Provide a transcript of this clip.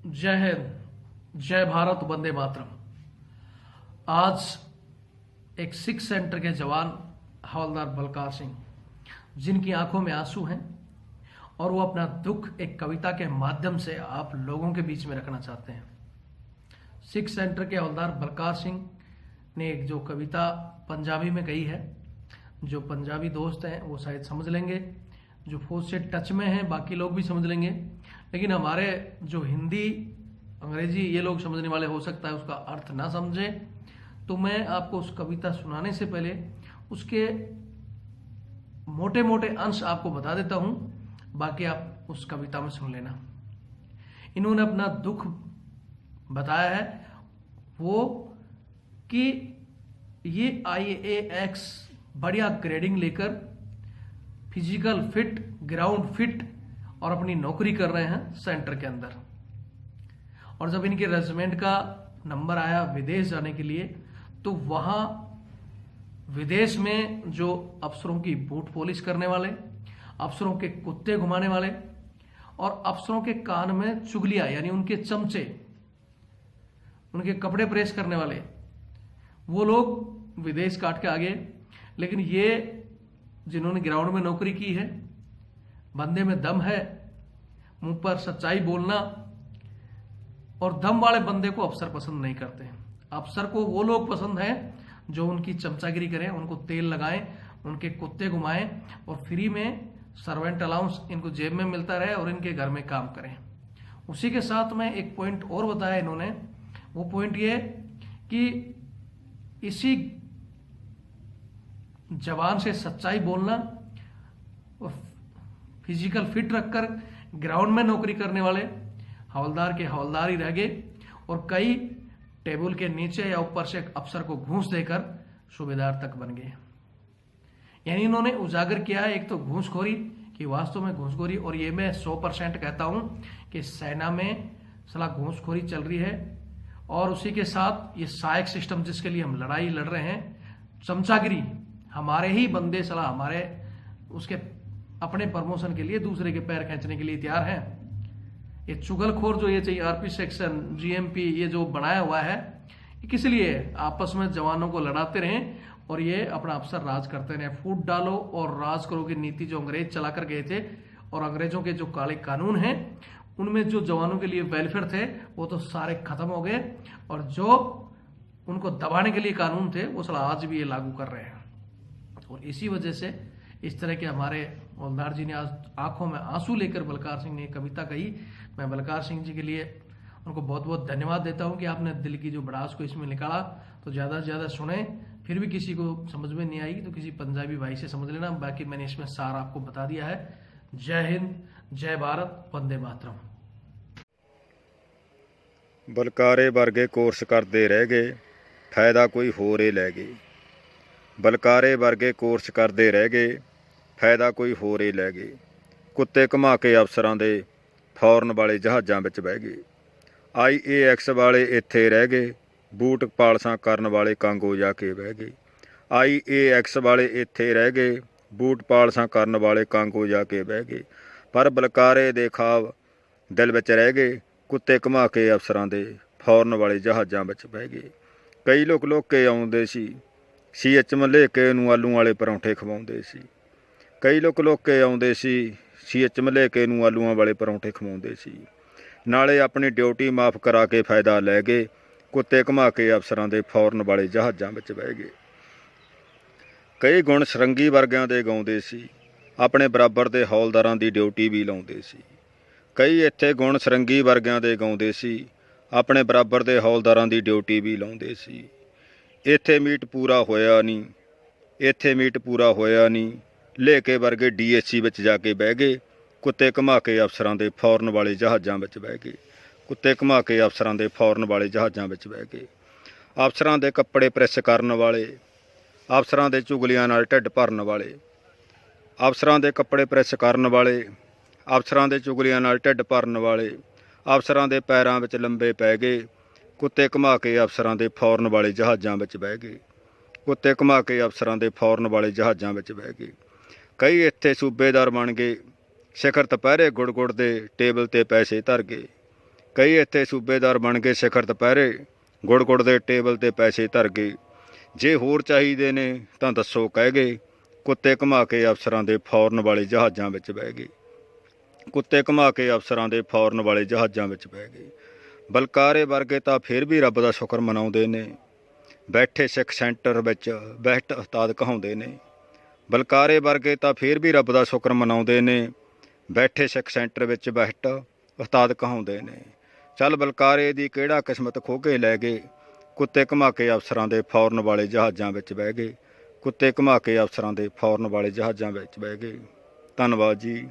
जय हिंद, जय भारत, वंदे मातरम। आज एक सिख सेंटर के जवान हवलदार बलकार सिंह, जिनकी आंखों में आंसू हैं और वो अपना दुख एक कविता के माध्यम से आप लोगों के बीच में रखना चाहते हैं। सिख सेंटर के हवलदार बलकार सिंह ने एक जो कविता पंजाबी में कही है, जो पंजाबी दोस्त हैं वो शायद समझ लेंगे, जो फौज से टच में हैं बाकी लोग भी समझ लेंगे, लेकिन हमारे जो हिंदी अंग्रेजी ये लोग समझने वाले हो सकता है उसका अर्थ ना समझे। तो मैं आपको उस कविता सुनाने से पहले उसके मोटे मोटे अंश आपको बता देता हूं, बाकी आप उस कविता में सुन लेना। इन्होंने अपना दुख बताया है वो कि ये IAX बढ़िया ग्रेडिंग लेकर फिजिकल फिट, ग्राउंड फिट और अपनी नौकरी कर रहे हैं सेंटर के अंदर। और जब इनके रेजिमेंट का नंबर आया विदेश जाने के लिए, तो वहां विदेश में जो अफसरों की बूट पॉलिश करने वाले, अफसरों के कुत्ते घुमाने वाले और अफसरों के कान में चुगलियां यानी उनके चमचे, उनके कपड़े प्रेस करने वाले, वो लोग विदेश काट के आ गए। लेकिन ये जिन्होंने ग्राउंड में नौकरी की है, बंदे में दम है, मुंह पर सच्चाई बोलना, और दम वाले बंदे को अफसर पसंद नहीं करते। अफसर को वो लोग पसंद हैं जो उनकी चमचागिरी करें, उनको तेल लगाएं, उनके कुत्ते घुमाएं और फ्री में सर्वेंट अलाउंस इनको जेब में मिलता रहे और इनके घर में काम करें। उसी के साथ में एक पॉइंट और बताया इन्होंने, वो पॉइंट ये कि इसी जवान से सच्चाई बोलना और फिजिकल फिट रखकर ग्राउंड में नौकरी करने वाले हवलदार के हवलदार ही रह गए और कई टेबल के नीचे या ऊपर से अफसर को घूस देकर सूबेदार तक बन गए। यानी इन्होंने उजागर किया है एक तो घूसखोरी कि वास्तव में घूसखोरी, और ये मैं 100% कहता हूं कि सेना में सला घूसखोरी चल रही है। और उसी के साथ ये सहायक सिस्टम जिसके लिए हम लड़ाई लड़ रहे हैं, चमचागिरी, हमारे ही बंदे सलाह हमारे उसके अपने प्रमोशन के लिए दूसरे के पैर खींचने के लिए तैयार हैं। ये चुगलखोर जो ये चाहिए RP सेक्शन, GMP ये जो बनाया हुआ है, ये किस लिए? आपस में जवानों को लड़ाते रहें और ये अपना अफसर राज करते रहे। फूट डालो और राज करो की नीति जो अंग्रेज चला कर गए थे, और अंग्रेजों के जो काले कानून हैं उनमें जो जवानों के लिए वेलफेयर थे वो तो सारे खत्म हो गए, और जो उनको दबाने के लिए कानून थे वो साला आज भी ये लागू कर रहे हैं। और इसी वजह से इस तरह के हमारे हवलदार जी ने आज आंखों में आंसू लेकर बलकार सिंह ने कविता कही। मैं बलकार सिंह जी के लिए उनको बहुत बहुत धन्यवाद देता हूं कि आपने दिल की जो भड़ास को इसमें निकाला। तो ज़्यादा से ज़्यादा सुने, फिर भी किसी को समझ में नहीं आएगी तो किसी पंजाबी भाई से समझ लेना, बाकी मैंने इसमें सार आपको बता दिया है। जय हिंद, जय भारत, वंदे मातरम। बलकारे वर्गे कोर्स करते रह गए, फायदा कोई होर ही लै गए। बलकारे वर्गे कोर्स करते रह गए, फायदा कोई होर ही लै गए। कुत्ते घुमा के अफसरां दे फॉरन वाले जहाज़ां विच बह गए। IAX वाले इत्थे रह गए, बूट पालसां करन वाले कांगो जाके बह गए। IAX वाले इत्थे रह गए, बूट पालसां करन वाले कांगो जाके बह गए। पर बलकारे दे ख्वाब दिल विच रह गए, कुत्ते घुमा के अफसरां दे फॉरन वाले जहाज़ां विच बह गए। कई लोक के आउंदे सी, CH मलेके नूं आलू वाले परौंठे खवाउंदे सी। कई लोक के आउंदे सी, CH मलेके नूं आलूआं वाले परौंठे खवाउंदे सी। नाले अपनी ड्यूटी माफ़ करा के फायदा लै गए, कुत्ते घुमा के अफसरां दे फॉरन वाले जहाज़ां विच बह गए। कई गुण सरंगी वर्गिਆਂ ਦੇ ਗਾਉਂਦੇ ਸੀ, ਆਪਣੇ बराबर ਦੇ हौलदारां ਦੀ ड्यूटी भी ਲਾਉਂਦੇ ਸੀ। कई ਇੱਥੇ ਗੁਣ सरंगी वर्गिਆਂ ਦੇ ਗਾਉਂਦੇ ਸੀ, ਆਪਣੇ बराबर ਦੇ हौलदारां ਦੀ ड्यूटी भी ਲਾਉਂਦੇ ਸੀ। ਇੱਥੇ ਮੀਟ ਪੂਰਾ ਹੋਇਆ ਨਹੀਂ, ਇੱਥੇ ਮੀਟ ਪੂਰਾ ਹੋਇਆ ਨਹੀਂ, ਲੇਕੇ ਵਰਗੇ DSC ਵਿੱਚ ਜਾ ਕੇ ਬਹਿ ਗਏ, ਕੁੱਤੇ ਘੁਮਾ ਕੇ ਅਫਸਰਾਂ ਦੇ ਫੌਰਨ ਵਾਲੇ ਜਹਾਜ਼ਾਂ ਵਿੱਚ ਬਹਿ ਗਏ। ਕੁੱਤੇ ਘੁਮਾ ਕੇ ਅਫਸਰਾਂ ਦੇ ਫੌਰਨ ਵਾਲੇ ਜਹਾਜ਼ਾਂ ਵਿੱਚ ਬਹਿ ਗਏ। ਅਫਸਰਾਂ ਦੇ ਕੱਪੜੇ ਪ੍ਰੈਸ ਕਰਨ ਵਾਲੇ, ਅਫਸਰਾਂ ਦੇ ਚੁਗਲੀਆਂ ਨਾਲ ਢਿੱਡ ਭਰਨ ਵਾਲੇ, ਅਫਸਰਾਂ ਦੇ ਕੱਪੜੇ ਪ੍ਰੈਸ ਕਰਨ ਵਾਲੇ, ਅਫਸਰਾਂ ਦੇ ਚੁਗਲੀਆਂ ਨਾਲ ਢਿੱਡ ਭਰਨ ਵਾਲੇ, ਅਫਸਰਾਂ ਦੇ ਪੈਰਾਂ ਵਿੱਚ ਲੰਬੇ ਪੈ ਗਏ, ਕੁੱਤੇ ਘੁਮਾ ਕੇ ਅਫਸਰਾਂ ਦੇ ਫੌਰਨ ਵਾਲੇ ਜਹਾਜ਼ਾਂ ਵਿੱਚ ਬਹਿ ਗਏ। ਕੁੱਤੇ ਘੁਮਾ ਕੇ ਅਫਸਰਾਂ ਦੇ ਫੌਰਨ ਵਾਲੇ ਜਹਾਜ਼ਾਂ ਵਿੱਚ ਬਹਿ ਗਏ। ਕਈ ਇੱਥੇ ਸੂਬੇਦਾਰ ਬਣ ਗਏ, ਸਿਖਰ ਦੁਪਹਿਰੇ ਗੁੜ ਦੇ ਟੇਬਲ 'ਤੇ ਪੈਸੇ ਧਰ ਗਏ। ਕਈ ਇੱਥੇ ਸੂਬੇਦਾਰ ਬਣ ਕੇ ਸਿਖਰ ਦੁਪਹਿਰੇ ਗੁੜ ਦੇ ਟੇਬਲ ਤੇ ਪੈਸੇ ਧਰ ਗਏ। ਜੇ ਹੋਰ ਚਾਹੀਦੇ ਨੇ ਤਾਂ ਦੱਸੋ ਕਹਿ ਗਏ। ਕੁੱਤੇ ਘੁਮਾ ਕੇ ਅਫਸਰਾਂ ਦੇ ਫੌਰਨ ਵਾਲੇ ਜਹਾਜ਼ਾਂ ਵਿੱਚ ਬਹਿ ਗਏ। ਕੁੱਤੇ ਘੁਮਾ ਕੇ ਅਫਸਰਾਂ ਦੇ ਫੌਰਨ ਵਾਲੇ ਜਹਾਜ਼ਾਂ ਵਿੱਚ ਬਹਿ ਗਏ। ਬਲਕਾਰੇ ਵਰਗੇ ਤਾਂ ਫਿਰ ਵੀ ਰੱਬ ਦਾ ਸ਼ੁਕਰ ਮਨਾਉਂਦੇ ਨੇ, ਬੈਠੇ ਸਿੱਖ ਸੈਂਟਰ ਵਿੱਚ ਬਹਿਟ ਉਸਤਾਦ ਕਹਾਉਂਦੇ ਨੇ। ਬਲਕਾਰੇ ਵਰਗੇ ਤਾਂ ਫਿਰ ਵੀ ਰੱਬ ਦਾ ਸ਼ੁਕਰ ਮਨਾਉਂਦੇ ਨੇ, ਬੈਠੇ ਸਿੱਖ ਸੈਂਟਰ ਵਿੱਚ ਬਹਿਟ ਉਸਤਾਦ ਕਹਾਉਂਦੇ ਨੇ। ਚੱਲ ਬਲਕਾਰੇ ਦੀ ਕਿਹੜਾ ਕਿਸਮਤ ਖੋਹ ਕੇ ਲੈ ਗਏ। ਕੁੱਤੇ ਘੁਮਾ ਕੇ ਅਫਸਰਾਂ ਦੇ ਫੌਰਨ ਵਾਲੇ ਜਹਾਜ਼ਾਂ ਵਿੱਚ ਬਹਿ ਗਏ। ਕੁੱਤੇ ਘੁਮਾ ਕੇ ਅਫਸਰਾਂ ਦੇ ਫੌਰਨ ਵਾਲੇ ਜਹਾਜ਼ਾਂ ਵਿੱਚ ਬਹਿ ਗਏ। ਧੰਨਵਾਦ ਜੀ।